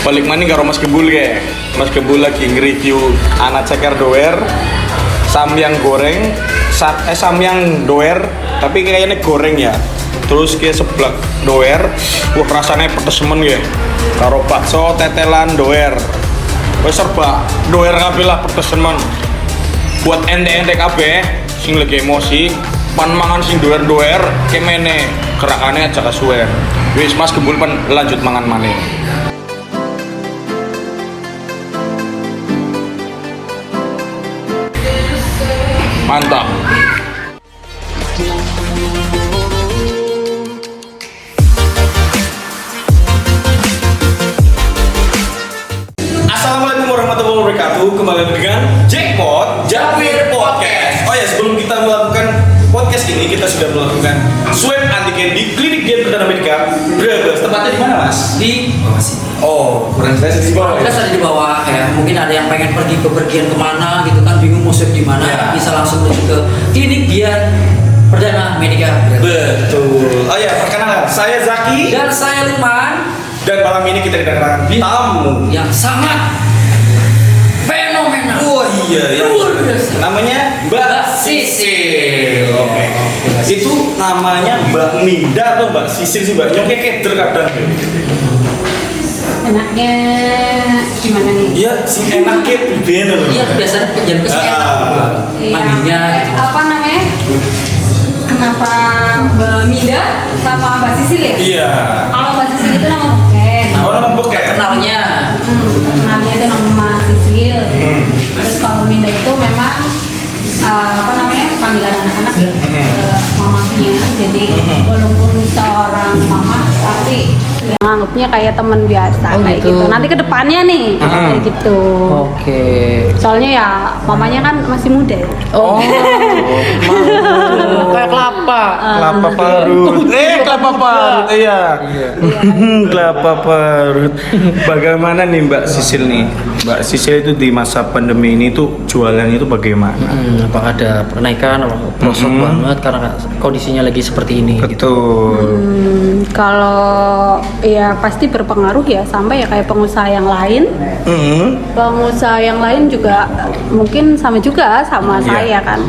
Balik maning karo Mas Gembul ke. Mas Gembul lagi nge-review anak ceker doer, samyang goreng, samyang doer, tapi kayaknya goreng ya. Terus kayak seblak doer, wah rasanya pedes semen ya. Karo bakso tetelan doer. Wes serba doer kabeh lah pedes semen. Buat ente-ente kabeh sing lagi emosi, pan mangan sing doer-doer kemene gerakannya aja kesuwen. Wis Mas Gembul pan lanjut mangan maneh. Mantap. Assalamualaikum warahmatullahi wabarakatuh. Kembali dengan Jackpot Jawir Podcast. Oh ya, sebelum kita melakukan podcast ini, kita sudah melakukan swab antigen di Klinik Dian Perdana Medika Brebes. Tempatnya di mana, Mas? Di bawah sini. Oh, kurang saya di bawah. Kita ada di bawah ya. Mungkin ada yang pengen pergi bepergian kemana gitu kan, bingung mau swab di mana, Ya. bisa langsung menuju ke Klinik Dian Perdana Medika. Betul. Oh ya, perkenalan. Saya Zaki Dan saya Lukman dan malam ini kita kedatangan tamu. yang sangat fenomenal. Oh iya, Luar biasa. namanya Mbak Sisil. Oke. Itu namanya Mbak Minda atau Mbak Sisil sih Mbak? Nyoknya keder kadang. Enaknya gimana nih? Iya, si enaknya beda loh. Iya, biasanya jam kesini manggilnya gitu. Apa namanya? Kenapa Mbak Mida sama Mbak Sisil ya? Iya. Kalau Mbak Sisil itu nama bukan. Oh, nama bukan. Kenalnya Namanya itu nama Sisil. Terus kalau Mida itu memang apa namanya panggilan anak-anak mamahnya. Jadi walaupun seorang mama tapi anggapnya kayak teman biasa Oh, kayak gitu. gitu. Nanti ke depannya nih kayak gitu. Oke. Soalnya ya mamanya kan masih muda ya. Oh. Kayak kelapa. Kelapa parut. Kelapa parut. Iya. Kelapa parut. Bagaimana nih Mbak Sisil nih? Mbak Sisil itu di masa pandemi ini tuh jualannya itu bagaimana? Apakah ada kenaikan atau pelosok banget karena kondisinya lagi seperti ini gitu. Betul. Kalau ya pasti berpengaruh ya sampai ya kayak pengusaha yang lain. Pengusaha yang lain juga mungkin sama juga sama Iya. saya kan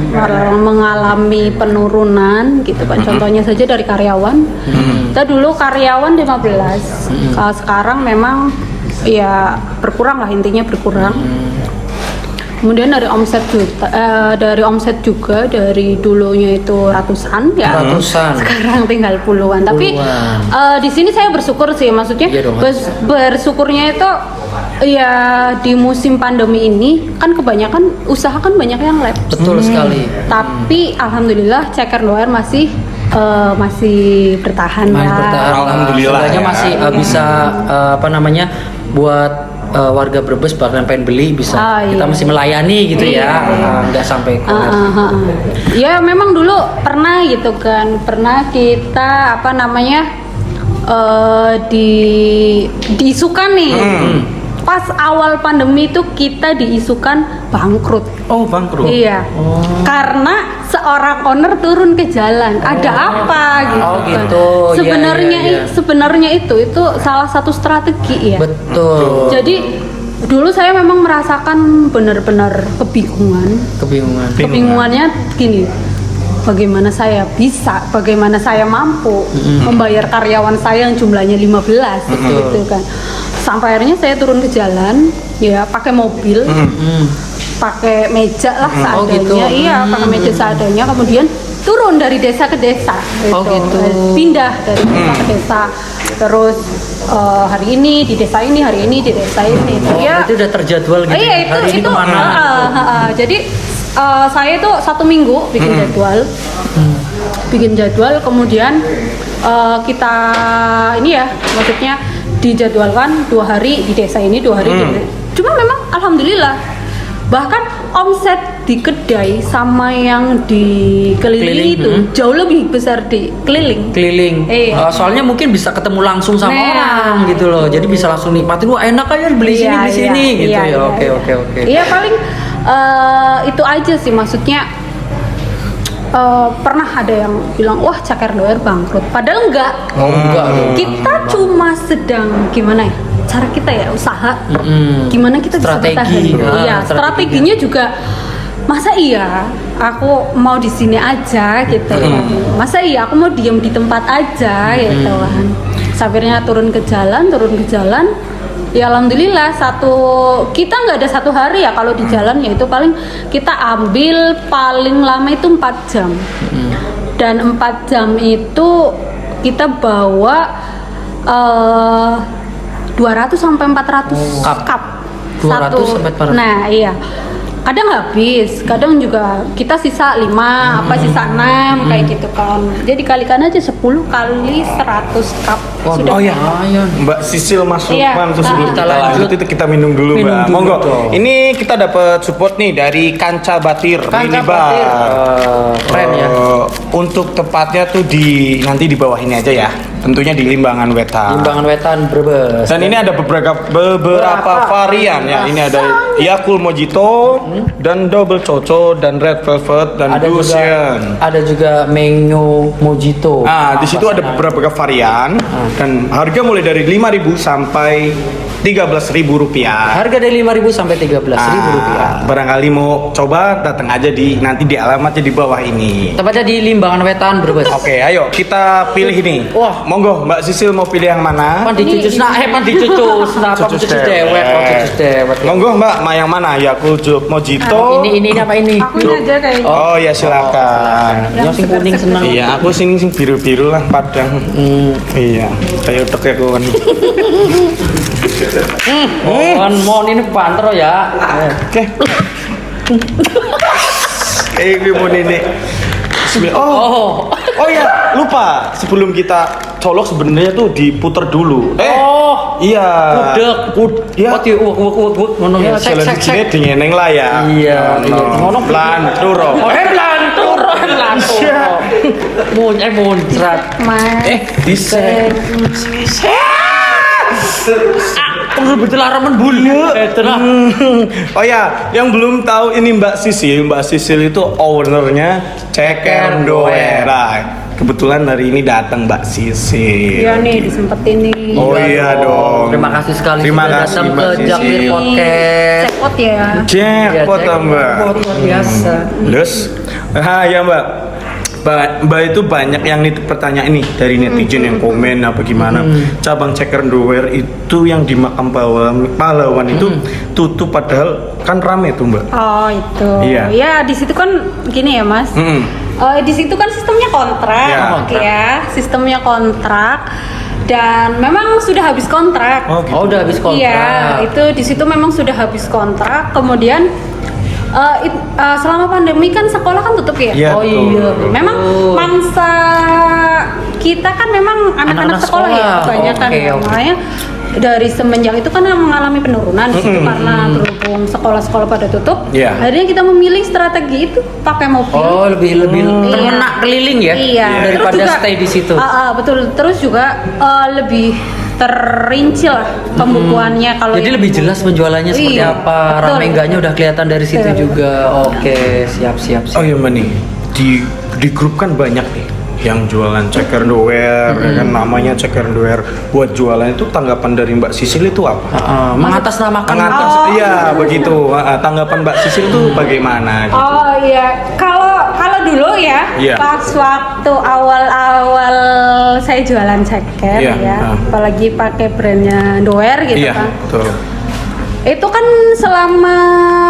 mengalami penurunan gitu kan. Contohnya saja dari karyawan. Kita dulu karyawan 15. Kalau sekarang memang ya berkurang lah, intinya berkurang. Kemudian dari omset juga dari dulunya itu ratusan ya. Ratusan. Sekarang tinggal puluhan. Tapi Puluhan. di sini saya bersyukur sih, maksudnya Iya dong. bersyukurnya itu ya di musim pandemi ini kan kebanyakan usaha kan banyak yang lab. Betul sekali. Tapi alhamdulillah ceker doer masih bertahan Masih ya. bertahan. Alhamdulillah Seenggaknya ya. masih bisa apa namanya buat warga Brebes bahkan pengen beli bisa Iya. kita masih melayani gitu Iya, ya. iya. Nggak sampai Ya memang dulu pernah gitu kan, pernah kita apa namanya diisukan nih. Pas awal pandemi itu kita diisukan bangkrut. Oh, bangkrut. Iya. Karena seorang owner turun ke jalan. Ada apa gitu. Oh, kan. gitu. Iya, Sebenarnya iya, iya. sebenarnya itu salah satu strategi ya. Betul. Jadi dulu saya memang merasakan benar-benar kebingungan. Kebingungannya gini, bagaimana saya mampu membayar karyawan saya yang jumlahnya 15 gitu kan. Sampai akhirnya saya turun ke jalan, ya pakai mobil, pakai meja lah Oh, seadanya, gitu. iya pakai meja seadanya, kemudian turun dari desa ke desa, Oh, gitu. pindah dari desa ke desa, terus hari ini di desa ini, hari ini di desa ini, Itu udah terjadwal gitu. iya Hari ini itu kemana? jadi saya itu 1 minggu bikin jadwal, kemudian kita ini ya, maksudnya dijadwalkan 2 hari di desa ini, 2 hari di desa. Cuma memang alhamdulillah bahkan omset di kedai sama yang di keliling itu jauh lebih besar di keliling. Iya. Soalnya mungkin bisa ketemu langsung sama Nah. orang gitu loh. Jadi bisa langsung nikmatin, wah enak aja beli sini beli sini gitu ya. Oke. Iya paling itu aja sih, maksudnya pernah ada yang bilang wah ceker doer bangkrut, padahal enggak. Oh enggak. Kita cuma sedang gimana ya, cara kita ya usaha, gimana kita Strategi. bisa bertahan. Iya, strateginya juga masa iya aku mau di sini aja gitu kan. Masa iya aku mau diem di tempat aja gitu kan. Akhirnya turun ke jalan. Ya alhamdulillah kita nggak ada 1 hari ya kalau di jalan, yaitu paling kita ambil paling lama itu 4 jam. Dan 4 jam itu kita bawa 200 sampai 400 cup. 200 sampai 400. Nah, iya. Kadang habis, kadang juga kita sisa 5, sisa 6 kayak gitu kan. Jadi kalikan aja 10 kali 100 cup. Sudah. Oh ya, Mbak Sisil Mas Iya. Lukman, terus sebelum kita lanjut itu kita minum dulu Mbak. Monggo. Ini kita dapat support nih dari Kanca Batir. Kanca Ini, Batir. Keren ya. Untuk tepatnya tuh nanti di bawah ini aja ya. Tentunya di Limbangan Wetan. Limbangan Wetan Brebes. Dan ini ada beberapa varian ya. Ini ada Yakult Mojito dan Double Coco dan Red Velvet dan Dusian. Ada juga Mango Mojito. Nah, di situ ada beberapa varian dan harga mulai dari 5.000 sampai 13.000 rupiah. Harga dari 5.000 sampai 13.000 rupiah. Barangkali mau coba datang aja nanti di alamatnya di bawah ini. Tepatnya di Limbangan Wetan Brebes. Oke, ayo kita pilih ini. Wah, monggo Mbak Sisil mau pilih yang mana? Pan dicucus cucus dewek. Monggo Mbak, yang mana? Yakult Mojito. Ini apa ini? Aku ini aja kayaknya. Oh ya silakan. Yang sing kuning seneng. Iya, aku sing biru-biru lah Padang. Iya, kayak utek ya kawan. Mon ini pantro ya. Oke. Ini mau ini. Oh ya, lupa. Sebelum kita colok sebenarnya tuh diputer dulu. Iya. Iya. Ngono ya. Selanjutnya dingeneng lah ya. Iya. Ngono planturo. Planturo. Muncrat. Disek. Betul araman bulu. Oh ya, yang belum tahu ini Mbak Sisil itu ownernya Ceker Doer. Kebetulan hari ini datang Mbak Sisil. Iya nih disempetin nih. Oh iya dong. Terima kasih sekali Terima sudah kasih, datang Mbak ke Sisil. Jakir Podcast. Jackpot ya. Jackpot Mbak. Luar biasa. Terus, ya Mbak. Mbak itu banyak yang pertanyaan ini dari netizen yang komen apa gimana. Cabang Ceker Doer itu yang di Makam Pahlawan itu tutup padahal kan rame tuh Mbak. Oh itu. Iya. Ya di situ kan gini ya Mas. Di situ kan sistemnya kontrak, sistemnya kontrak. Dan memang sudah habis kontrak. Oh, gitu. Udah habis kontrak. Iya, itu di situ memang sudah habis kontrak. Kemudian selama pandemi kan sekolah kan tutup ya. Iya, Iya. Memang mangsa kita kan memang anak-anak sekolah ya banyak kan. Makanya dari semenjak itu kan mengalami penurunan di situ karena berhubung sekolah-sekolah pada tutup. Akhirnya kita memilih strategi itu pakai mobil. Oh, lebih termenak keliling ya. Iya. Daripada Terus juga, stay di situ. Betul. Terus juga lebih terinci lah pembukuannya kalau jadi lebih jelas penjualannya seperti apa, rame enggaknya udah kelihatan dari situ juga. Oke, siap. Oh iya Mbak nih, di grup kan banyak nih yang jualan Ceker Doer, kan namanya Ceker Doer. Buat jualan itu tanggapan dari Mbak Sisil itu apa? Mengatasnamakan. Iya begitu. Tanggapan Mbak Sisil itu bagaimana? Gitu? Oh iya, kalau dulu ya, pas waktu awal-awal saya jualan ceker apalagi pakai brandnya Doer gitu kan. Betul. Itu kan selama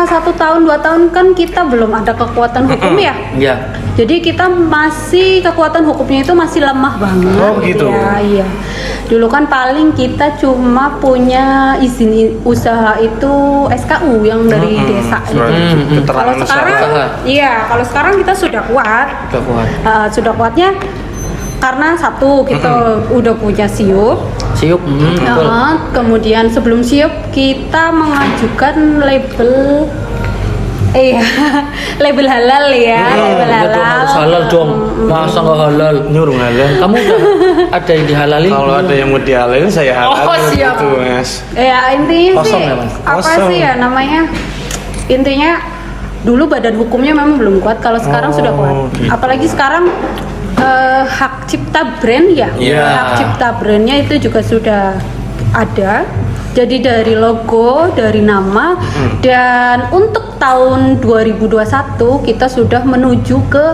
1 tahun 2 tahun kan kita belum ada kekuatan hukum ya. Iya. Jadi kita kekuatan hukumnya itu masih lemah banget. Oh gitu. Iya. Dulu kan paling kita cuma punya izin usaha itu SKU yang dari desa. Kalau sekarang, kalau sekarang kita sudah kuat. Sudah kuatnya karena satu kita udah punya SIUP. Kemudian sebelum SIUP kita mengajukan label label halal ya, label halal. Harus halal dong. Masa nggak halal? Nyuruh halal. Kamu udah ada yang dihalalin? Kalau ada yang mau dihalalin saya halal. Oh siap. Gitu, Mas. Ya intinya Kosong sih ya, Mas? apa sih ya namanya? Intinya dulu badan hukumnya memang belum kuat. Kalau sekarang sudah kuat. Gitu. Apalagi sekarang hak cipta brand ya. Hak cipta brandnya itu juga sudah ada. Jadi dari logo, dari nama, dan untuk tahun 2021 kita sudah menuju ke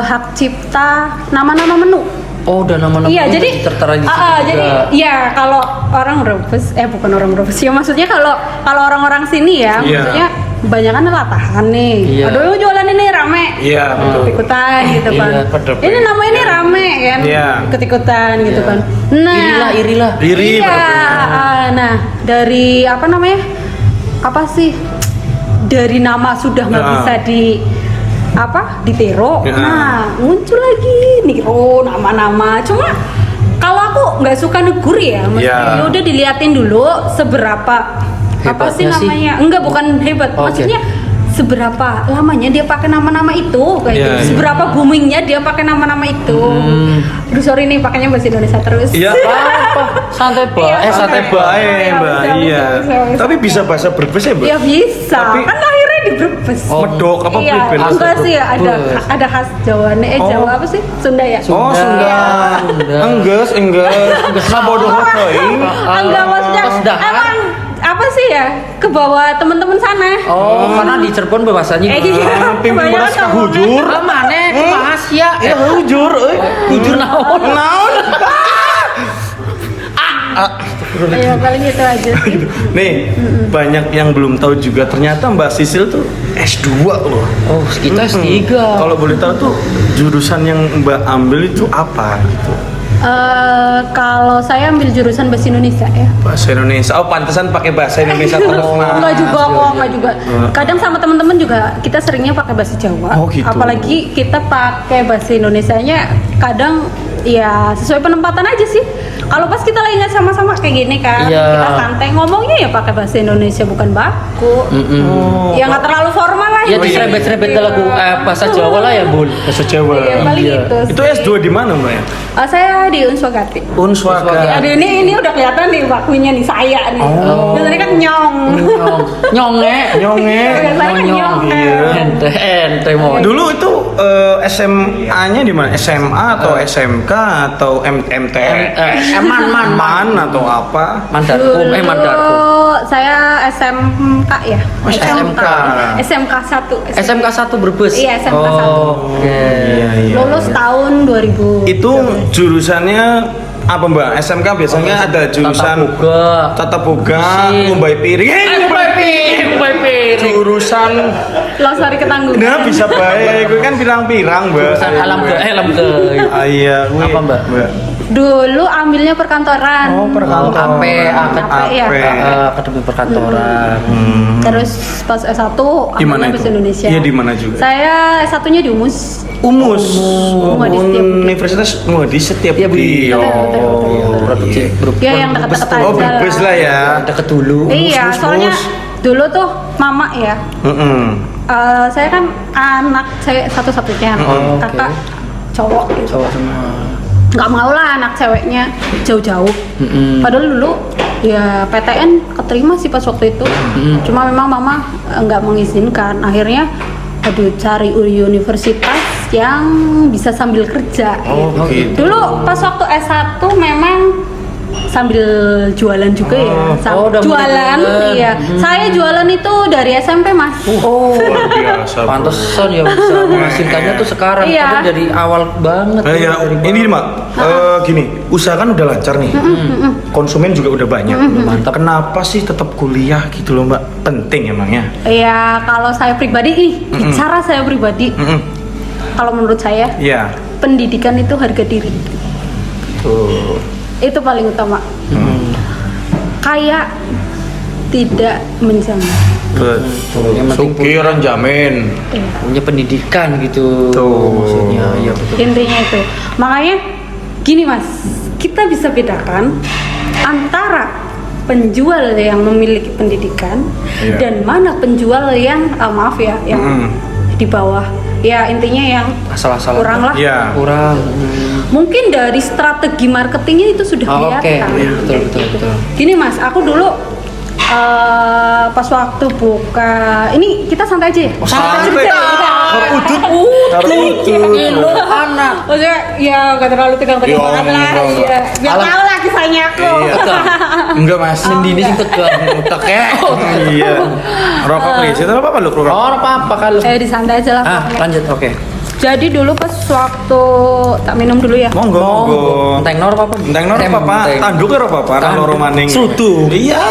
hak cipta nama-nama menu. Oh, udah nama-nama Iya, jadi tertera di situ jadi juga. ya kalau orang Brebes, bukan orang Brebes ya, maksudnya kalau orang-orang sini ya, Iya. maksudnya kebanyakan latahan nih. Iya. Aduh, jualan ini rame. Iya, betul. Ikut-ikutan gitu kan. Iya, pada Ini nama ini rame kan. Iya. Ikut-ikutan gitu Iya. kan. Nah, Irilah. Iri, iya. betul. Nah, dari apa namanya? Apa sih? Dari nama sudah nggak Ya. bisa ditero. Ya. Nah, muncul lagi Niro nama-nama. Cuma kalau aku nggak suka negur ya, maksudnya Ya. udah diliatin dulu seberapa apa sih Hebatnya sih. namanya? Enggak, bukan hebat. Oke. Maksudnya seberapa lamanya dia pakai nama-nama itu kayak Ya, gitu. ya. Seberapa boomingnya dia pakai nama-nama itu. Aduh, sorry nih pakainya bahasa Indonesia terus. Iya. Apa? Santai Iya, Santai oke. bae, Iya, Mbak. bisa, Iya. bisa. Tapi bisa bahasa Brebes ya, Mbak? Ya bisa. Tapi- Kan lahirnya di Brebes. Oh. Medok apa Iya, Brebes? enggak sih ya, Brebes. ada khas Jawa nih. Oh. Jawa apa sih? Sunda ya? Oh, Sunda. Sunda. Engges. Nah, bodoh ini. Enggak, maksudnya Pas dahar. emang apa sih ya? Ke bawah teman-teman sana. Oh, karena di Cirebon bahasanya Iya. Pimpin Kebanyakan beras ngomongnya. kahujur. Mana? Mas ya. Ya hujur, Hujur naon? Naon? Ya paling itu aja sih. Nih, banyak yang belum tahu juga ternyata Mbak Sisil tuh S2 loh. Oh, kita S3. Kalau boleh tahu tuh jurusan yang Mbak ambil itu apa gitu? Kalau saya ambil jurusan bahasa Indonesia ya. Bahasa Indonesia. Oh, pantesan pakai bahasa Indonesia terus. Nah. Enggak juga kok, enggak juga. Kadang sama teman-teman juga kita seringnya pakai bahasa Jawa. Oh, gitu. Apalagi kita pakai bahasa Indonesianya kadang ya sesuai penempatan aja sih. Kalau pas kita lagi nggak sama-sama kayak gini kan, Iya. kita santai ngomongnya ya pakai bahasa Indonesia bukan baku. Ya nggak terlalu formal lah. Ya gitu. diserempet-serempet ke lagu bahasa Jawa lah ya, Bun. Bahasa Jawa. Iya, paling Iya. itu. Itu S2 di mana, Mbak ya? Saya di Unswagati. Unswaka. Aduh, ini udah kelihatan nih bakunya nih saya nih. Oh. Biasanya kan nyong. Nyonge. Nyonge. Biasanya kan nyong. Iya. Ente mau. Dulu itu SMA-nya di mana? SMA atau SMK atau MTN? Man atau apa? Mandarkum, Mandarkum. Saya SMK ya. Oh, SMK. SMK 1. SMK 1 Brebes. Iya, SMK 1. Oh, oke. Iya. Lulus tahun 2000. Itu jurusannya apa, Mbak? SMK biasanya ada jurusan Tata Boga, Mesin. Ngumbai Piring. Ngumbai piring. Jurusan Losari Ketanggungan. nah bisa baik, gue kan pirang-pirang, Mbak. Jurusan alam ke. Ah, iya, gue. Apa, Mbak? Dulu ambilnya perkantoran. Oh, perkantoran. AP, ya. Akademi Perkantoran. Terus pas S1 Di mana ambilnya itu? bahasa Indonesia. Iya, di mana juga? Saya S1-nya di Umus. Umus. Muadi Setiabudi. Universitas Muadi Setiabudi. Betul, betul, betul. Produksi Ya yang dekat-dekat aja. Oh, Brebes lah ya. Deket dulu. Iya, Umus, soalnya Umus. dulu tuh mama ya. Saya kan anak saya satu-satunya, Oh, oke. kakak cowok gitu. Cowok semua. Nggak mau lah anak ceweknya jauh-jauh. Padahal dulu ya PTN keterima sih pas waktu itu. Cuma memang mama nggak mengizinkan. Akhirnya aduh cari universitas yang bisa sambil kerja. Oh, begitu. Dulu pas waktu S1 memang sambil jualan juga ya. Oh, udah mulai Jualan, jualan. iya. Saya jualan itu dari SMP, Mas. Oh, Luar biasa. Bro. pantesan ya bisa menghasilkannya tuh sekarang. Iya. Padahal dari awal banget. Ya, Dari ini Mbak, gini, usaha kan udah lancar nih, konsumen juga udah banyak. Mantap. Kenapa sih tetap kuliah gitu loh Mbak? Penting emangnya. Iya, kalau saya pribadi nih, cara saya pribadi, kalau menurut saya Iya. pendidikan itu harga diri. Tuh. Itu paling utama. Kayak tidak menjamin. Betul. Yang penting Suki orang jamin. Iya. punya pendidikan gitu. Tuh. Maksudnya ya betul. Intinya itu. Makanya gini Mas, kita bisa bedakan antara penjual yang memiliki pendidikan Iya. dan mana penjual yang maaf ya, yang di bawah. Ya intinya yang Asal-asalan. kurang lah. Iya. Kurang. Mungkin dari strategi marketingnya itu sudah Oh, oke. kelihatan. Iya, betul. Gini Mas, aku dulu pas waktu buka, ini kita santai aja ya. Santai. Kita- Udut. Ini anak Maksudnya ya nggak terlalu tegang-tegang Iya, banget lah. enggak. Iya. Biar Alah. tahu lah kisahnya aku. Iya. Enggak mas. Sendiri sing tegang. Tekek. Iya. Rokok please. Itu apa lu rokok? Oh, apa kalau Disantai aja lah. pokoknya. lanjut oke. Jadi dulu pas waktu tak minum dulu ya. Monggo, monggo. Enteng nor apa? Enteng nor apa pak? Tanduk apa pak? Karena loro maning. Sudu. Iya.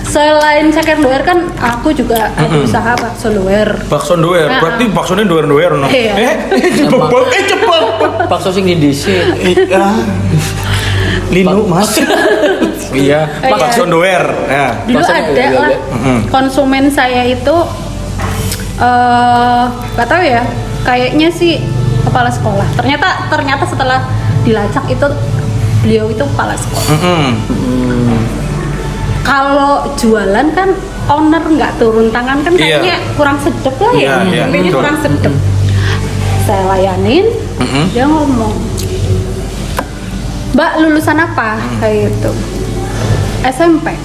Selain ceker doer kan aku juga ada usaha bakso doer. Bakso doer. Berarti baksonya doer no. Iya. Cepet. Bakso sing di disit. Iya. Linu mas. Iya. Iya. Bakso doer. Ya. Dulu Bakso ada doer, lah ya. konsumen saya itu nggak tahu ya. Kayaknya sih kepala sekolah. Ternyata setelah dilacak itu beliau itu kepala sekolah. Kalau jualan kan owner nggak turun tangan kan Iya. kayaknya kurang sedep lah ya. Iya, Kayaknya betul. kurang sedep. Saya layanin, dia ngomong, Mbak lulusan apa? Kayak gitu. SMP.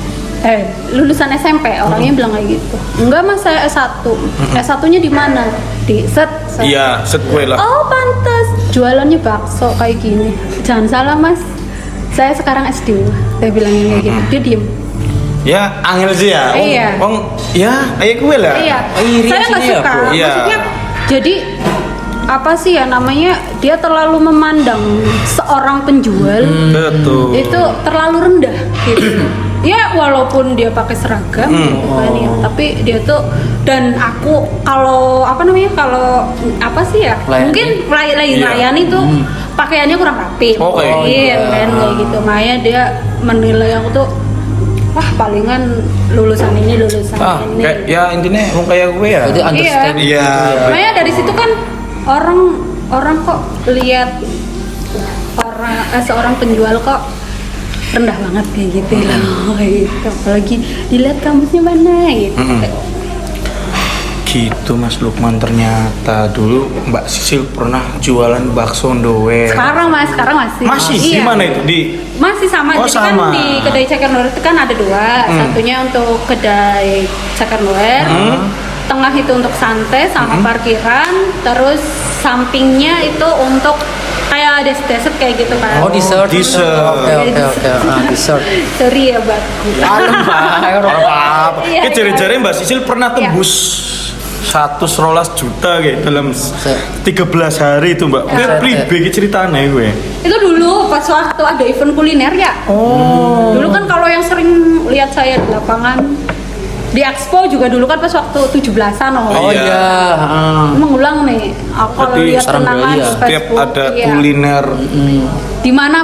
Lulusan SMP, orangnya bilang kayak gitu. Enggak mas, saya S1. S1-nya di mana? Di set. Iya, set gue lah. Oh pantas, jualannya bakso kayak gini. Jangan salah mas, saya sekarang S2. Saya bilangin kayak gitu, dia diem. Ya, angel sih ya. Iya. Wong, ya, kayak gue lah. Iya, iri saya nggak sini ya, suka. bro. Iya. Maksudnya, jadi apa sih ya namanya? Dia terlalu memandang seorang penjual Betul. itu terlalu rendah gitu. Ya walaupun dia pakai seragam gitu kan ya, tapi dia tuh dan aku kalau apa namanya kalau apa sih ya Layani. mungkin Iya. layani tuh pakaiannya kurang rapi. Oke. Iya kan kayak gitu. Makanya dia menilai aku tuh wah palingan lulusan ini lulusan ini. Kayak ya intinya mau kayak gue ya. Berarti understand. Iya. Makanya dari situ kan orang kok lihat seorang penjual kok rendah banget kayak gitu loh kayak gitu. Apalagi dilihat kampusnya mana gitu. Gitu Mas Lukman, ternyata dulu Mbak Sisil pernah jualan bakso doer. Sekarang masih. Masih? Iya. Di mana itu? Di Masih sama. Oh, Jadi sama. kan di kedai ceker doer itu kan ada dua. Satunya untuk kedai ceker doer. Tengah itu untuk santai sama parkiran. Terus sampingnya itu untuk kayak dessert kayak gitu kan. Oh, dessert. Dessert. Oke. Dessert. Sorry ya, Bang. apa? Iya, Kayak jari-jari Mbak Sisil pernah Iya. tembus 112 juta kayak dalam 13 hari itu Mbak. Gue pribe ceritanya gue. Itu dulu pas waktu ada event kuliner ya. Oh. Dulu kan kalau yang sering lihat saya di lapangan di expo juga dulu kan pas waktu 17-an Oh iya. mengulang nih aku kalau Berarti lihat sekarang kenangan iya. di Setiap Facebook ada iya. kuliner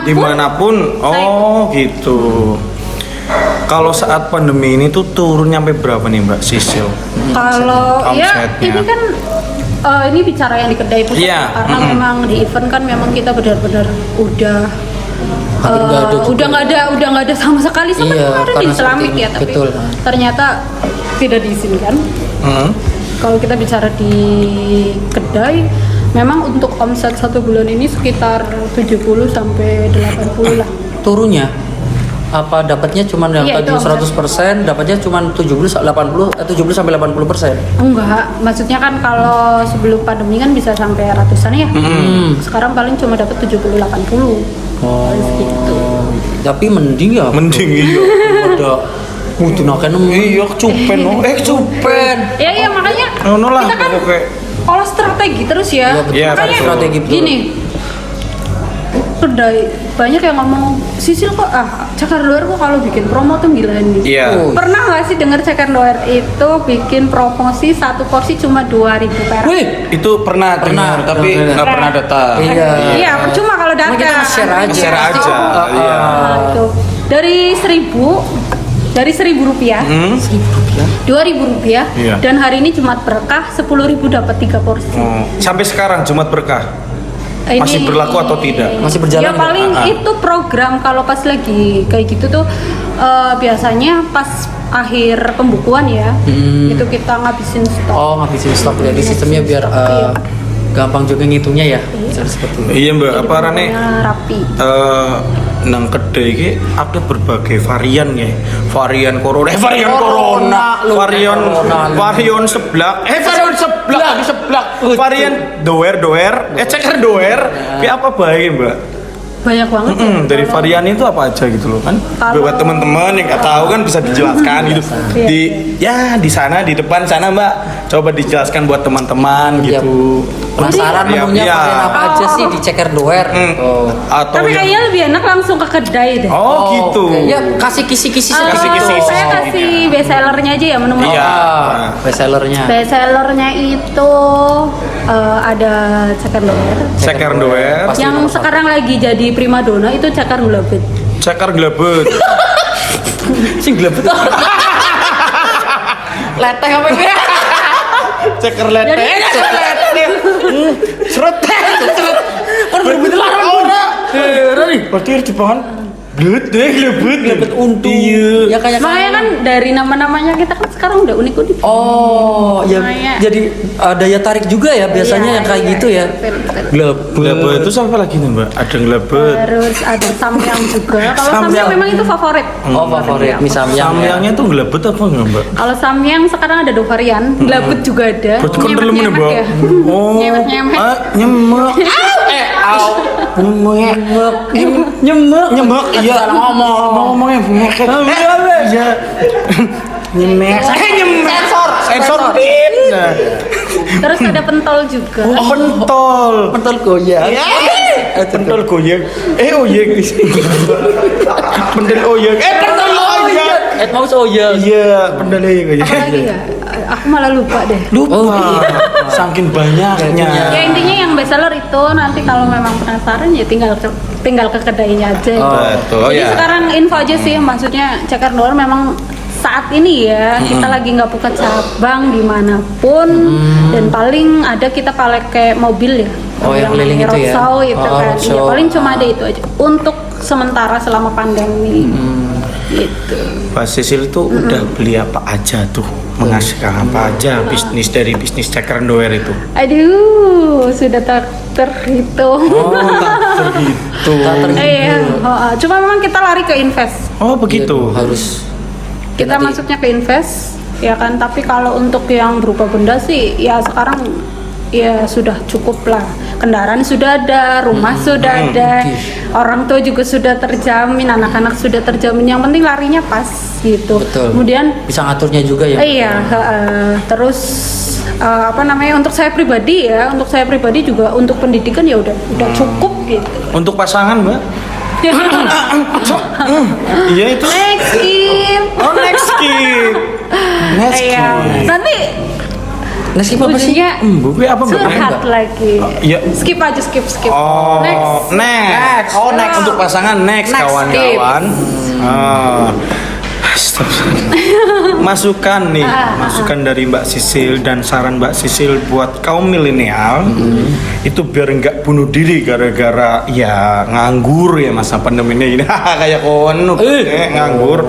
dimanapun oh gitu. Kalau saat pandemi ini tuh turun nyampe berapa nih Mbak Sisil? kalau ya Omsetnya. ini kan ini bicara yang di kedai pusat Iya, karena memang di event kan memang kita benar-benar udah Hampir nggak ada juga. udah nggak ada sama sekali sampai Iya, kemarin di karena Islamik seperti ya itu. tapi Betul. ternyata tidak diizinkan. Kalau kita bicara di kedai, memang untuk omset 1 bulan ini sekitar 70 sampai 80 lah. Turunnya apa dapatnya cuma yang Iya, tadi itu 100%, dapatnya cuma 70 sampai 80%. Enggak, maksudnya kan kalau sebelum pandemi kan bisa sampai ratusan ya. Sekarang paling cuma dapat 70-80. Oh. Gitu. Tapi mending ya. Mending iya. Ada mudunake Iya, cupen oh. Cupen. Ya makanya Ngono lah kita kan pokoknya. olah strategi terus ya. Iya, betul. Iya, Makanya strategi betul. gini. Kedai banyak yang ngomong Sisil kok ceker doer kok kalau bikin promo tuh gila nih. Iya. Oh. Pernah nggak sih dengar ceker doer itu bikin promosi satu porsi cuma 2.000 perak? Wih, Itu pernah dengar tapi dengar. nggak pernah datang. Iya. Iya, percuma kalau Cuma datang. kita nge-share aja. Nge-share aja. Iya. Nah, itu dari 1.000 rupiah, 2.000 rupiah, Iya. dan hari ini Jumat Berkah 10.000 dapat 3 porsi. Oh, sampai sekarang Jumat Berkah Ini- masih berlaku atau tidak? Masih berjalan Ya nggak? paling itu program kalau pas lagi kayak gitu tuh biasanya pas akhir pembukuan ya, itu kita ngabisin stok. Oh, ngabisin stok jadi sistemnya biar Iya. gampang juga ngitungnya ya. Seperti itu. Iya Mbak, Jadi apa rane? pokoknya rapi. nang kedai iki ada berbagai varian ya. Varian corona, varian seblak, varian doer, ceker doer. Kayak apa bae, Mbak? Banyak banget ya. Dari varian itu apa aja gitu loh kan? Kalau- Buat teman-teman yang nggak tahu kan bisa dijelaskan gitu. Di sana di depan sana Mbak, coba dijelaskan buat teman-teman Iya. gitu. Penasaran Iya, menunya iya. varian apa aja sih di ceker doer? Oh. Atau Tapi yang- kayaknya lebih enak langsung ke kedai deh. Oh, gitu. oke. Ya kasih kisi-kisi sedikit. Kisi-kisi. Saya kasih best sellernya aja ya menu-menu. Iya. Best sellernya. Best sellernya itu ada ceker doer. Ceker doer, Pasti Yang nomor sekarang lagi jadi primadona itu ceker glebet. ceker glebet. sing glebet. Leteh apa ini? Ceker lete. Seret. Kan bener-bener ora. Nih. Berarti harus dipangan glebet. Glebet untu. Iya. Ya kayak Makanya kan dari nama-namanya kita kan sekarang udah unik-unik. Oh, ya Makanya- jadi daya tarik juga ya biasanya Iya, yang kayak iya, gitu ya. betul. Glebet itu apa lagi nih Mbak? Ada glebet. Terus ada samyang juga. Kalau Samyang. samyang memang itu favorit. Oh, favorit mie samyang. Samyangnya tuh glebet apa enggak Mbak? Kalau samyang sekarang ada 2 varian, glebet juga ada. Berarti kan dalam Nyemek-nyemek Mbak. ya. Oh. Nyemek-nyemek. Nyemek. Nyemek. Iya. Ngomongnya ngeket. Iya. Nyemek. Saya nyemek. Sensor pin. Nah. Terus ada pentol juga. Pentol. Pentol goyang. Pentol goyang. Oyek. Pentol oyek. Pentol oyek. Mouse oyang. Iya, pentol oyek. Apa lagi ya? Aku malah lupa deh. Lupa. Saking banyaknya. Ya intinya yang best seller itu nanti kalau memang penasaran ya tinggal ke kedainya aja. Betul Jadi ya. sekarang info aja sih, maksudnya ceker doer memang saat ini ya kita lagi nggak buka cabang dimanapun dan paling ada kita pakai mobil ya. Oh, yang keliling itu ya? roadshow itu Oh, kan. roadshow. Ya, paling cuma ada itu aja untuk sementara selama pandemi. Gitu. Mbak Sisil tuh udah beli apa aja tuh? Menghasilkan apa aja bisnis dari bisnis ceker doer itu? Aduh, sudah terhitung. Oh, tak begitu. Iya, cuma memang kita lari ke invest. Oh, begitu. Harus Kita nanti- masuknya ke invest, ya kan. Tapi kalau untuk yang berupa benda sih, ya sekarang ya sudah cukup lah. Kendaraan sudah ada, rumah sudah ada, orang tua juga sudah terjamin, anak-anak sudah terjamin. Yang penting larinya pas gitu. Betul. Kemudian bisa ngaturnya juga ya. iya, terus apa namanya, untuk saya pribadi ya, untuk saya pribadi juga untuk pendidikan ya udah cukup gitu. Untuk pasangan, Mbak? Iya itu. Next skip. Oh, next skip. Next Iya. skip. Nanti Nasi apa sih? ujungnya Buku apa Mbak? curhat lagi. Iya. Skip aja, skip. Oh, Next. next. Oh, next untuk pasangan next Next kawan-kawan. Masukan nih, masukan dari Mbak Sisil dan saran Mbak Sisil buat kaum milenial itu biar nggak bunuh diri gara-gara ya nganggur ya masa pandemi ini kayak kono nganggur.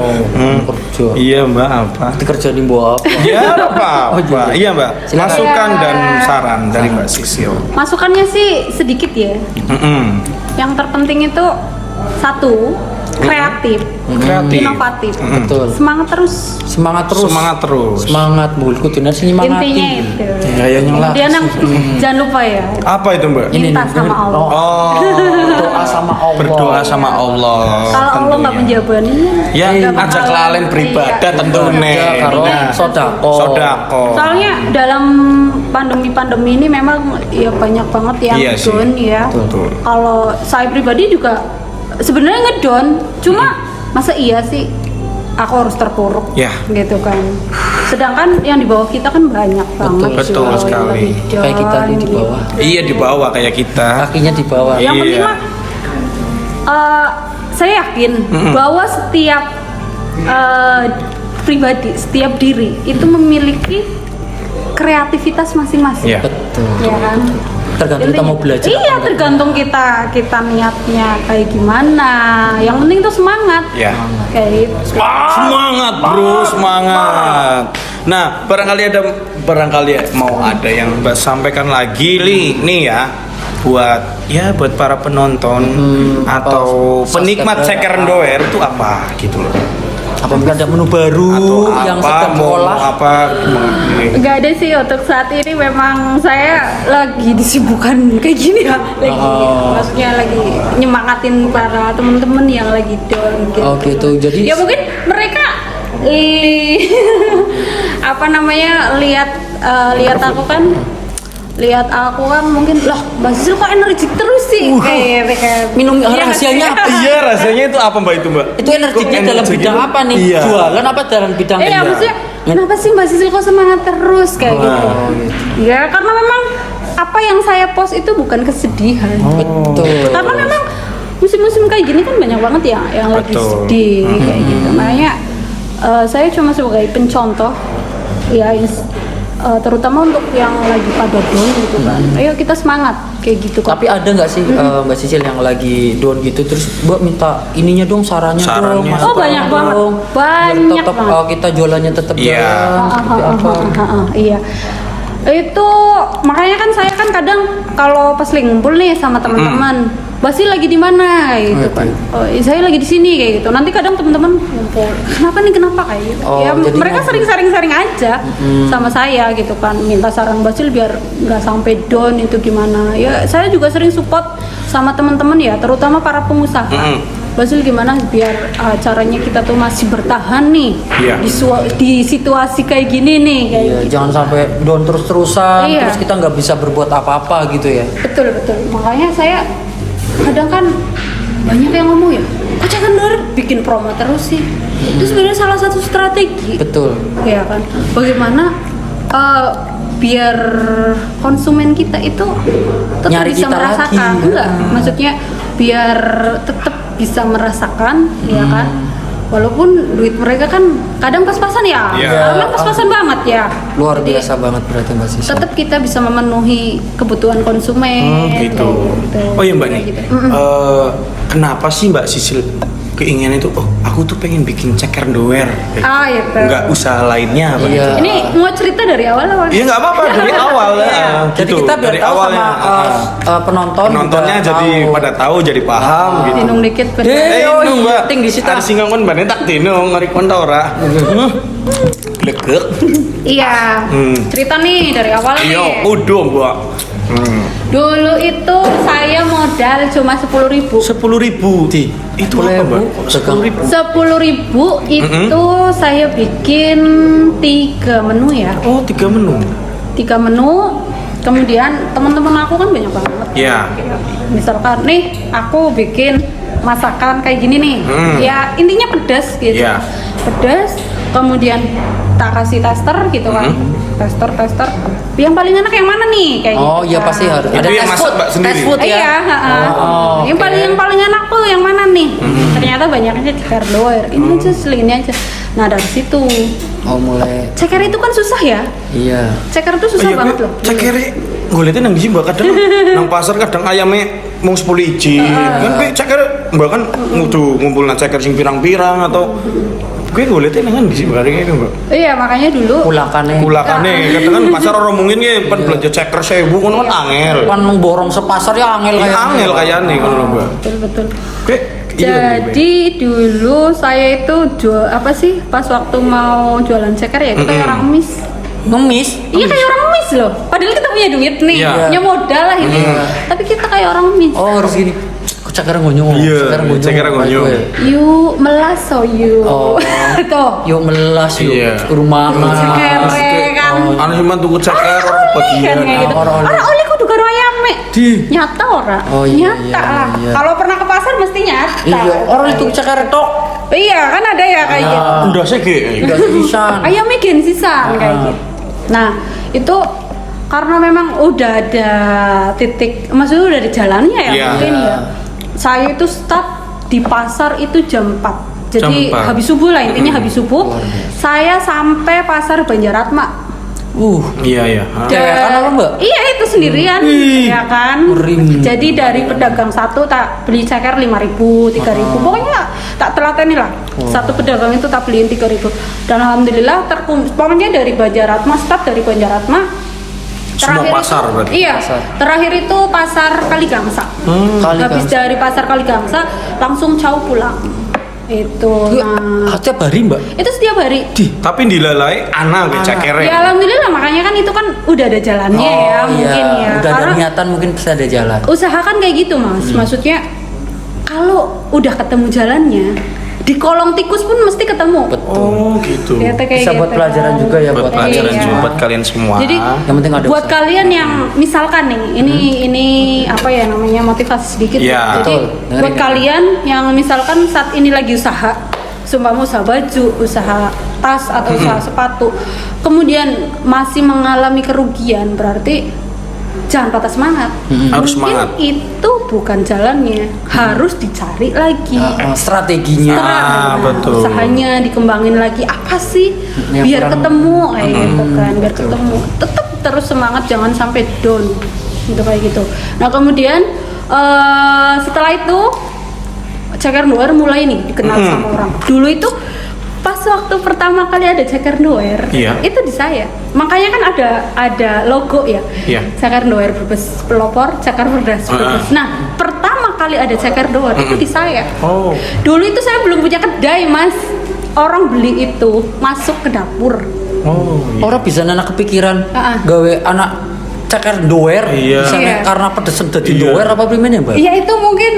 Kerja. Iya Mbak apa? Kerja di bawah apa? Ya apa? Iya Mbak. Silakan. Masukan dan saran dari Mbak Sisil. Masukannya sih sedikit ya. Yang terpenting itu satu, kreatif, Kreatif. inovatif, Betul. semangat terus. Semangat terus. Semangat terus. Semangat mulku tuh nasi nyemangatin. Intinya itu. Kayaknya lah. Kemudian yang jangan lupa ya, Apa itu Mbak? minta sama Allah. Oh, Doa sama Allah. berdoa sama Allah. Kalau Allah nggak tentunya. menjabani, Ya, nggak ajak bakalan. kelalen beribadah Iya. tentunya. Karo Nah, sodako. Sodako. Soalnya dalam pandemi ini memang ya banyak banget yang Iya sih. down ya. Betul. Kalau saya pribadi juga sebenarnya ngedown, cuma masa iya sih aku harus terpuruk Ya. gitu kan. Sedangkan yang di bawah kita kan banyak banget. Betul Joy, sekali. lebih down, Kayak kita nih di bawah. Iya di bawah kayak kita. Kakinya di bawah. Yang Iya. penting mah saya yakin bahwa setiap pribadi, setiap diri itu memiliki kreativitas masing-masing. Iya. Betul. Ya kan? Tergantung kita mau belajar. Iya, apa enggak. tergantung kita niatnya kayak gimana. Yang penting tuh semangat. Ya. Kayak gitu. Semangat bro, semangat. Nah, barangkali mau ada yang Mbak sampaikan lagi nih ya buat para penonton atau penikmat ceker doer itu apa gitu loh. Apa mungkin ada menu baru Atau yang apa, sedang mau diolah? apa gimana? Nggak ada sih untuk saat ini, memang saya lagi disibukkan kayak gini ya, lagi maksudnya lagi nyemangatin para temen-temen yang lagi down gitu. Oh gitu, jadi Ya mungkin mereka apa namanya lihat aku kan mungkin loh Mbak Sisil kok energik terus sih kayak minum Iya, rahasianya apa? Iya, rasanya itu apa Mbak itu Mbak? Itu energinya dalam bidang apa nih? Iya. Jualan apa dalam bidang Iya, maksudnya kenapa sih Mbak Sisil kok semangat terus kayak gitu? Ya karena memang apa yang saya post itu bukan kesedihan. Betul. Karena memang musim-musim kayak gini kan banyak banget ya yang lagi Betul. sedih kayak gitu. Makanya saya cuma sebagai pencontoh ya terutama untuk yang lagi pada down gitu kan. Ayo kita semangat kayak gitu kok. Tapi ada nggak sih Mbak Sisil yang lagi down gitu terus Mbak minta ininya dong sarannya dong. Sarannya. Oh, banyak banget. Banyak Biar tetap banget. kita jualannya tetap Iya. jalan seperti apa? Iya. Itu makanya kan saya kan kadang kalau pas lagi ngumpul nih sama teman-teman, Basi lagi di mana gitu kan. Oh, saya lagi di sini kayak gitu. Nanti kadang teman-teman ngumpul. Kenapa kayak gitu. Oh, Ya jadi mereka sering aja sama saya gitu kan. Minta saran Basil biar nggak sampai down itu gimana. Ya saya juga sering support sama teman-teman ya, terutama para pengusaha. Basil gimana biar caranya kita tuh masih bertahan nih Iya. di situasi kayak gini nih kayak Iya, gitu. jangan sampai down terus-terusan Iya. terus kita nggak bisa berbuat apa-apa gitu ya. Betul. Makanya saya kadang kan banyak yang ngomong ya, kok Ceker Doer bikin promo terus sih? Itu sebenarnya salah satu strategi. Betul. Ya kan. Bagaimana biar konsumen kita itu tetap Nyari bisa kita merasakan, lagi. enggak? Maksudnya biar tetap bisa merasakan, ya kan? Walaupun duit mereka kan kadang pas-pasan ya, Iya. karena pas-pasan banget ya. Luar Jadi, biasa banget berarti Mbak Sisil. tetap kita bisa memenuhi kebutuhan konsumen. Gitu. Oh iya Mbak nih, Gitu. kenapa sih Mbak Sisil keinginan itu? Oh, aku tuh pengen bikin ceker doer. Itu. Nggak usaha lainnya apa? Iya. Ini mau cerita dari awal apa? Iya nggak apa-apa dari awal Jadi gitu. kita biar dari tahu awalnya. sama penontonnya juga jadi tahu. pada tahu jadi paham gitu. Tinung dikit bener. Ini Mbak, ting di situ. ada singgung kan Mbak tak tinung ngari kon ta ora. Legek. Iya. Cerita nih dari awal Iya, nih. udah Mbak. Dulu itu saya modal cuma 10.000. 10.000. Itu apa Mbak? 10.000. 10.000 itu saya bikin 3 menu ya. Oh, 3 menu. 3 menu. Kemudian teman-teman aku kan banyak banget. Iya. Misalkan nih aku bikin masakan kayak gini nih. Ya intinya pedas gitu. Iya. Pedas. Kemudian tak kasih tester gitu kan. Tester. Yang paling enak yang mana nih kayak Oh gitu. iya kan. pasti harus. Itu Ada yang test masak food, Mbak sendiri? test food ya. Iya, Oh, yang oke. paling enak tuh yang mana nih? Ternyata banyaknya ceker doer. Ini aja selini aja. Nah dari situ Oh mulai. ceker itu kan susah ya. Iya. Ceker itu susah banget loh. Cekere golete nang ndi Mbak kadang nang pasar kadang ayamnya mung 10 iji. Kan kowe ceker Mbak kan ngudu ngumpul nang ceker sing pirang-pirang atau kowe golete nang ndi sih Mbak iki Mbak? Iya makanya dulu Kulakane. Kulakane kadang kan pasar ora mungkin ki pen belanja ceker 1000 ngono kan angel. Kan borong sepasar ya angel Ya kayak. angel kayane ngono lho Mbak. betul. Kowe Jadi dulu saya itu jual apa sih pas waktu mau jualan ceker ya itu kayak orang mis. Ngemis. Iya kayak orang mis loh. Padahal kita punya duit nih, Iya. punya modal lah ini. Tapi kita kayak orang mis. Oh harus gini. Kok ceker ngonyo. Iya, ceker ngonyo. You melas so you. Oh. Tuh. Yuk melas yuk. Iya. Rumah Ceker kan. anu cuma tuku ceker ora Kan kebagian. kayak gitu. Orang-orang. Orang oli kudu karo ayame. Di. Nyata ora? Oh, iya, nyata iya, lah. iya. Kalau pernah ke pasar mesti nyata. Iya. Orang itu ceker tok. Iya, kan ada ya kayak gitu. Ndase ge. Udah pisan. Ayamnya gen sisan kayak gitu. Nah, itu karena memang udah ada titik, maksudnya udah di jalannya ya Iya. mungkin ya. Saya itu start di pasar itu jam 4. Jadi Jam 4. habis subuh lah intinya habis subuh. Saya sampai pasar Banjaratma. Iya. Cewekan apa, Mbak? Iya itu sendirian, ya kan. Kering. Jadi dari pedagang satu tak beli ceker 5.000, 3.000, pokoknya tak telateni lah. Satu pedagang itu tak beliin 3.000. Dan alhamdulillah pokoknya dari Banjaratma, start dari Banjaratma Semua pasar itu, berarti? Iya, terakhir itu pasar Kaligangsa. Habis dari pasar Kaligangsa langsung jauh pulang. Itu. Nah, Setiap hari Mbak? itu setiap hari. Tapi dilalai anak ke cekere. Ya alhamdulillah, makanya kan itu kan udah ada jalannya ya, mungkin ya. Udah ada Karena niatan mungkin bisa ada jalan. usaha kan kayak gitu Mas. Maksudnya kalau udah ketemu jalannya, di kolong tikus pun mesti ketemu. Oh gitu. Ternyata kayak Bisa gitu buat pelajaran kan. juga ya Buat pelajaran Iya. juga buat kalian semua. Jadi Yang penting ada buat usaha. kalian yang misalkan nih, ini apa ya namanya, motivasi sedikit. Iya. Jadi Betul. Dengerin buat ya. kalian yang misalkan saat ini lagi usaha, seumpama usaha baju, usaha tas atau usaha sepatu, kemudian masih mengalami kerugian, berarti jangan patah semangat. Harus Mungkin semangat. itu bukan jalannya, harus dicari lagi. Strateginya. Betul. Usahanya dikembangin lagi, apa sih Yang biar kurang- ketemu kayak gitu kan, biar ketemu. Tetap terus semangat, jangan sampai down gitu kayak gitu. Nah kemudian setelah itu ceker doer mulai nih dikenal sama orang. Dulu itu pas waktu pertama kali ada ceker doer, Iya. itu di saya. Makanya kan ada logo ya. Iya. Ceker doer Brebes pelopor, ceker Brebes. Nah pertama kali ada ceker doer itu di saya. Oh. Dulu itu saya belum punya kedai Mas. Orang beli itu masuk ke dapur. Oh. Orang bisa anak kepikiran gawe anak ceker doer. Iya. Misalnya Iya. karena pedesen jadi Iya. doer apa primen ya Mbak? Ya itu mungkin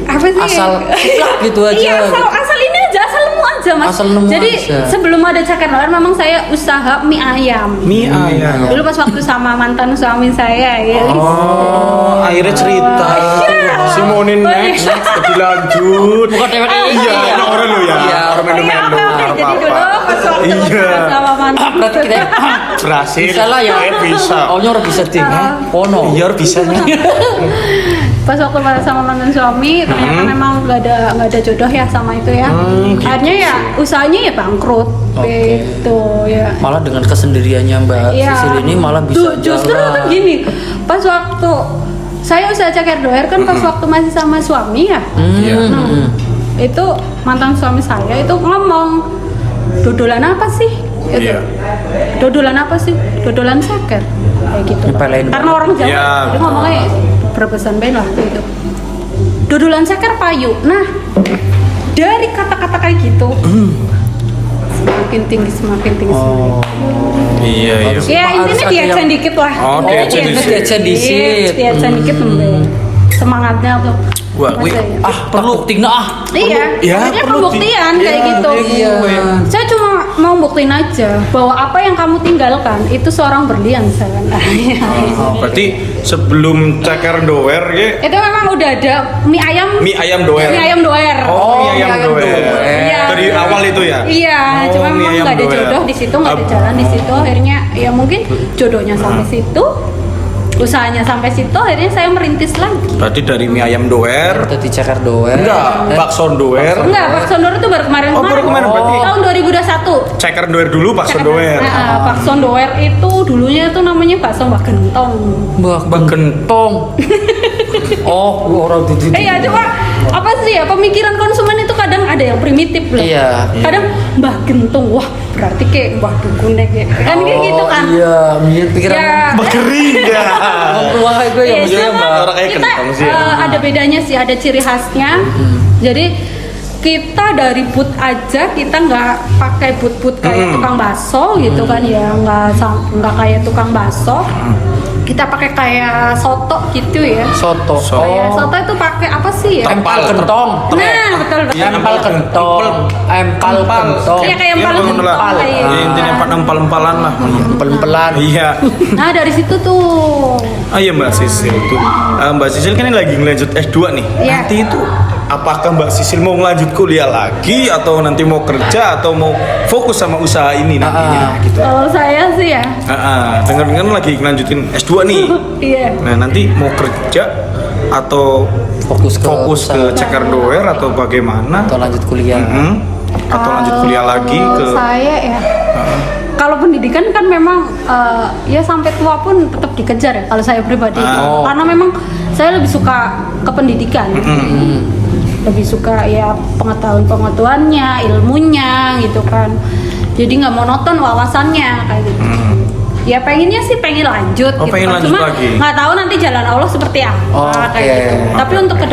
apa sih? Asal ciplak gitu aja. Iya, asal ini aja, asal nemu aja Mas. Asal nemu Jadi aja. sebelum ada ceker doer memang saya usaha mie ayam. Mie ayam. Dulu pas waktu sama mantan suami saya ya. Oh, akhirnya cerita. Simonin next, dilanjut. Bukan dewek Iya, ini orang lo ya. Iya. Orang Oke, melu-melu. oke, jadi dulu pas waktu Iya. sama mantan. Berarti kita Berhasil. bisa lah ya. Bisa. Oh nyor bisa ting. Pono. Iya, bisa. Pas waktu pacaran sama mantan suami ternyata memang nggak ada jodoh ya sama itu ya. Gitu Akhirnya ya usahanya ya bangkrut Oke. gitu ya. Malah dengan kesendiriannya Mbak Iya. Sisil ini malah bisa Justru jalan. kan gini, pas waktu saya usaha ceker doer kan pas waktu masih sama suami ya. Iya. Nah, itu mantan suami saya itu ngomong, dodolan apa sih? Gitu. Iya. Dodolan apa sih? Dodolan ceker kayak gitu. Nyepelein Karena orang Jawa, Iya, jadi betul. ngomongnya berpesan baik lah gitu. Dodolan ceker payu. Nah, dari kata-kata kayak gitu, semakin tinggi, semakin tinggi. Oh. Iya, iya. Ya Harus intinya ada diajen yang- dikit lah. Oh, diajen ini dikit. diajen dikit. Diajen dikit nembe. Semangatnya tuh. Wah, wih. Masa ya? Perlu tinggal Iya, ya, akhirnya perlu pembuktian kayak gitu. Iya. Saya cuma mau buktiin aja bahwa apa yang kamu tinggalkan itu seorang berlian saya. Nah, iya. Berarti sebelum ceker doer ya, Itu memang udah ada mie ayam. mie ayam doer. Mie ayam doer. Oh, mie ayam doer. Iya. Dari awal itu ya? Iya, Oh, cuma mie memang ayam nggak ada doer. jodoh di situ, nggak ada jalan di situ. Akhirnya ya mungkin jodohnya sampai situ, usahanya sampai situ. Akhirnya saya merintis lagi. Berarti dari mie ayam doer. Tadi ceker doer. Enggak, bakso doer. Enggak, Pak Sondor itu baru kemarin. Oh, baru kemarin berarti. Tahun 2021. Ceker doer dulu, bakso doer. Nah, bakso doer itu dulunya itu namanya bakso Mbak Gentong. Mbak Bagentong. Oh, orang di Ya coba apa sih ya, pemikiran konsumen itu kadang ada yang primitif loh. Iya. Kadang Mbah Gentung, wah berarti kayak Mbah Dukun kayak kan kayak gitu kan. Iya, mikir pikiran. Ya, Kering ya. Wah, gue ya, yang maksudnya cuma Mbak. Orang kayak kita kentang sih ya. ada bedanya sih, ada ciri khasnya. Jadi kita dari boot aja, kita nggak pakai boot kayak tukang bakso gitu kan ya, nggak kayak tukang bakso. Kita pakai kayak soto gitu ya. Soto. Kayak soto itu pakai apa sih ya? Empal kentong. Nah, betul betul. Empal kentong. Empal kentong. Iya kayak empal Iya, kentong lah. kayak. Ya, intinya empal-empalan lah. Empal-empalan. Iya. Nah dari situ tuh. Ah iya Mbak Sisil tuh. Mbak Sisil kan ini lagi ngelanjut S2 nih. Iya. Nanti itu apakah Mbak Sisil mau ngelanjut kuliah lagi atau nanti mau kerja atau mau fokus sama usaha ini nantinya gitu. Kalau saya sih ya. Dengar-dengar lagi ngelanjutin S2 nih. Iya. Nah, nanti mau kerja atau Fokus ke ke ceker doer atau bagaimana? atau lanjut kuliah. Atau lanjut kuliah lagi ke Saya ya. Kalau pendidikan kan memang ya sampai tua pun tetap dikejar ya kalau saya pribadi. Oh. Karena memang saya lebih suka ke pendidikan. Lebih suka ya pengetahuannya, ilmunya gitu kan. Jadi nggak monoton wawasannya kayak gitu. Ya pengennya sih pengen lanjut gitu. Pengen lanjut Cuma lagi. nggak tahu nanti jalan Allah seperti apa kayak gitu. Tapi untuk ke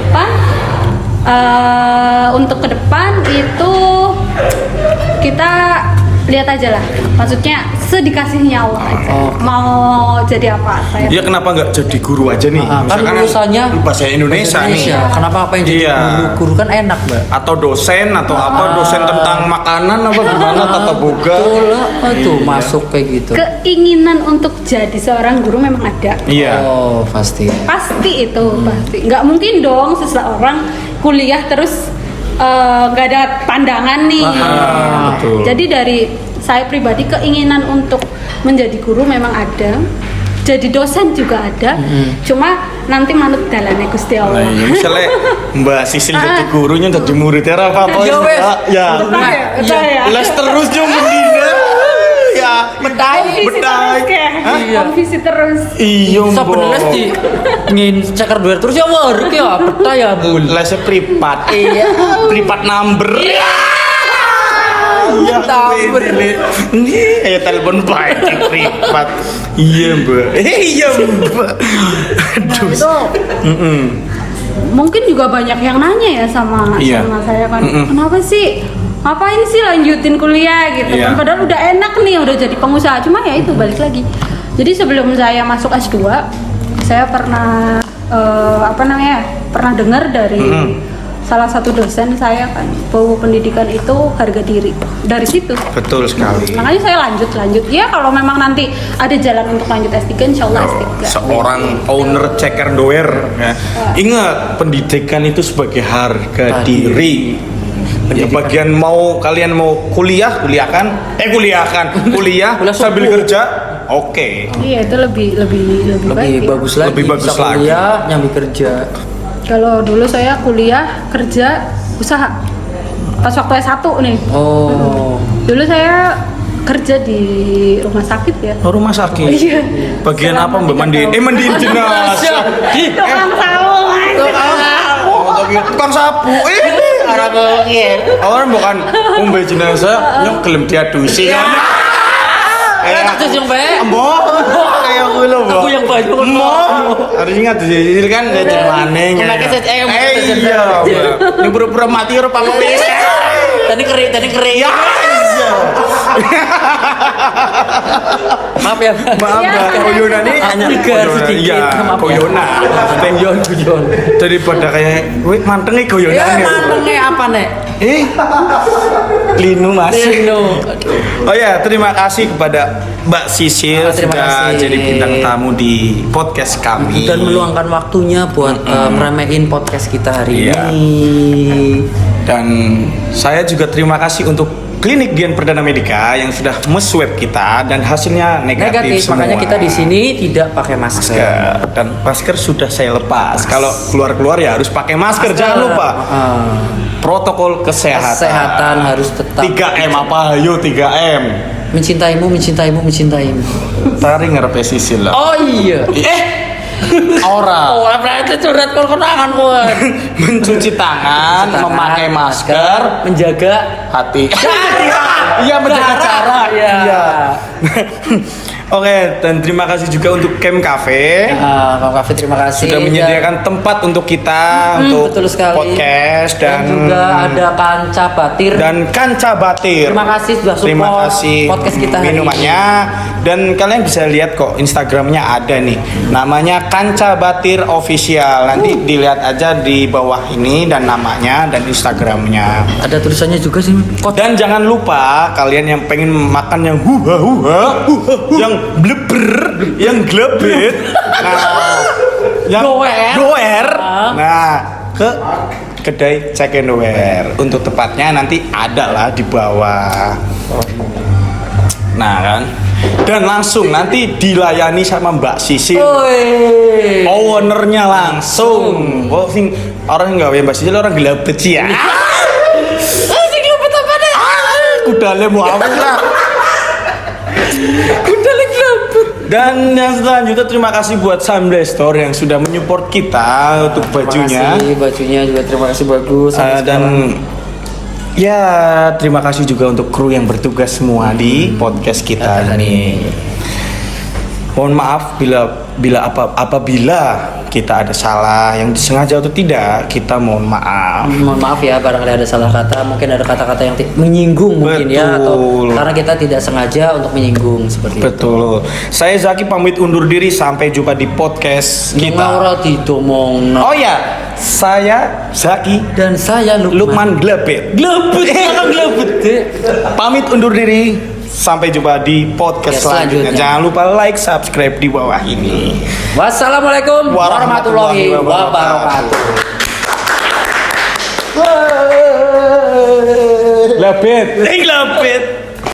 depan itu kita lihat aja lah. Maksudnya sedikasihnya Allah aja. Mau jadi apa saya? Ya kenapa nggak jadi guru aja nih? Kan Misalkan lulusannya bahasa Indonesia nih. Kenapa apa yang jadi Iya. guru kan enak, Mbak? Atau dosen atau apa dosen tentang makanan apa gimana tata boga. Tuh masuk kayak gitu. Keinginan untuk jadi seorang guru memang ada. Iya. Oh, pasti. Pasti itu pasti. Nggak mungkin dong seseorang kuliah terus nggak ada pandangan nih. Betul. Jadi dari saya pribadi keinginan untuk menjadi guru memang ada. Jadi dosen juga ada. Cuma nanti manut dalane Gusti Nah, Allah. iya, misalnya Mbak Sisil jadi gurunya jadi muridnya apa-apa Ya wes. ya. Betul ya? Les terus dong bendina. Ya, Konvisi terus kayak. Iya. Konvisi terus. iya, Sebenarnya Mbak. di ngin cekar duer terus ya war ki ya peta ya bul. Lesnya privat. Iya. Privat number. Iya. Number. Ini telepon baik di privat. Iya, Mbak. Iya, Mbak. Aduh. Itu mungkin juga banyak yang nanya ya sama Iya. saya kan. Kenapa sih? Ngapain sih lanjutin kuliah gitu Iya. kan? Padahal udah enak nih, udah jadi pengusaha. Cuma ya itu balik lagi. Jadi sebelum saya masuk S2, saya pernah pernah dengar dari salah satu dosen saya kan bahwa pendidikan itu harga diri. Dari situ. Betul sekali. Makanya saya lanjut. Ya kalau memang nanti ada jalan untuk lanjut S3, insya Allah S3. Seorang owner ceker doer ya. Ingat pendidikan itu sebagai harga diri. Ya, bagian kuliah kuliah Kuliah sambil subuh. kerja oke. Iya itu lebih baik. Lebih ya. bagus lagi. Lebih bagus Bisa lagi. kuliah, nyambi kerja. Kalau dulu saya kuliah, kerja, usaha. Pas waktu S1 nih. Oh. Dulu saya kerja di rumah sakit ya. Oh, rumah sakit. Iya. Bagian apa Mbak Selama mandiin? Mandiin jenazah. Tukang saung aja. Tukang sapu. Arah kengir. Orang bukan umbe jenazah yang gelem diadusi kan. Terus yang baik. Kayak gue loh, Aku yang banyak. Harus ingat jadi kan jadi maneng. Kena keset Iya, Mbak. Ini pura-pura mati orang apa bisa. Tadi kering. Ya, iya. Maaf ya. Maaf, Iya. Mbak. Koyona nih hanya Tegar sedikit. Iya, Maaf ya. koyona. Guyon. Daripada kayak, wih mantengnya koyona. Ya mantengnya apa nek? Linu Mas. Lino. Oh ya, terima kasih kepada Mbak Sisil Terima sudah kasih. jadi bintang tamu di podcast kami Dan meluangkan waktunya buat meremehin podcast kita hari Iya. ini. Dan saya juga terima kasih untuk Klinik Dian Perdana Medica yang sudah meswab kita dan hasilnya negatif semua. Makanya kita di sini tidak pakai masker. Dan masker sudah saya lepas. Kalau keluar ya harus pakai masker. Jangan lupa protokol kesehatan. Kesehatan harus tetap. 3M apa? Ayo 3M. Mencintaimu. Tari ngarep Sisil lah. Oh iya. Ora. Oh, berarti curhat konangan pun. Mencuci tangan, memakai masker, menjaga hati. Iya, menjaga cara. Iya. Oke, dan terima kasih juga untuk Camp Cafe. Kang Kafe terima kasih Sudah menyediakan tempat untuk kita untuk betul sekali. podcast dan juga ada Kanca Batir. dan Kanca Batir. Terima kasih sudah support Terima kasih podcast kita hari minumannya. Dan kalian bisa lihat kok Instagramnya ada nih. Namanya Kanca Batir Official. Nanti dilihat aja di bawah ini dan namanya dan Instagramnya. Ada tulisannya juga sih. Dan jangan lupa kalian yang pengen makan yang yang bleber, yang glebet, yang doer. Nah, ke kedai Check and Doer. Untuk tepatnya nanti ada lah di bawah. Nah kan. Dan langsung nanti dilayani sama Mbak Sisil. Ownernya langsung. Oh, sing orang nggak Mbak Sisil orang glebet sih ya. Sing lupet apa deh? Kudale mau apa lah. Dan yang selanjutnya terima kasih buat Sunblast Store yang sudah menyupport kita untuk bajunya. Bajunya juga terima kasih bagus. Dan ya terima kasih juga untuk kru yang bertugas semua di podcast kita ini. Mohon maaf apabila kita ada salah yang disengaja atau tidak, kita mohon maaf. Mohon maaf ya, barangkali ada salah kata, mungkin ada kata-kata yang menyinggung mungkin ya, atau karena kita tidak sengaja untuk menyinggung seperti itu. Betul. Saya Zaki pamit undur diri, sampai jumpa di podcast kita. Oh ya, saya Zaki dan saya Lukman Glebet. Pamit undur diri. Sampai jumpa di podcast selanjutnya. Jangan lupa like, subscribe di bawah ini. Wassalamualaikum warahmatullahi wabarakatuh. Glebet.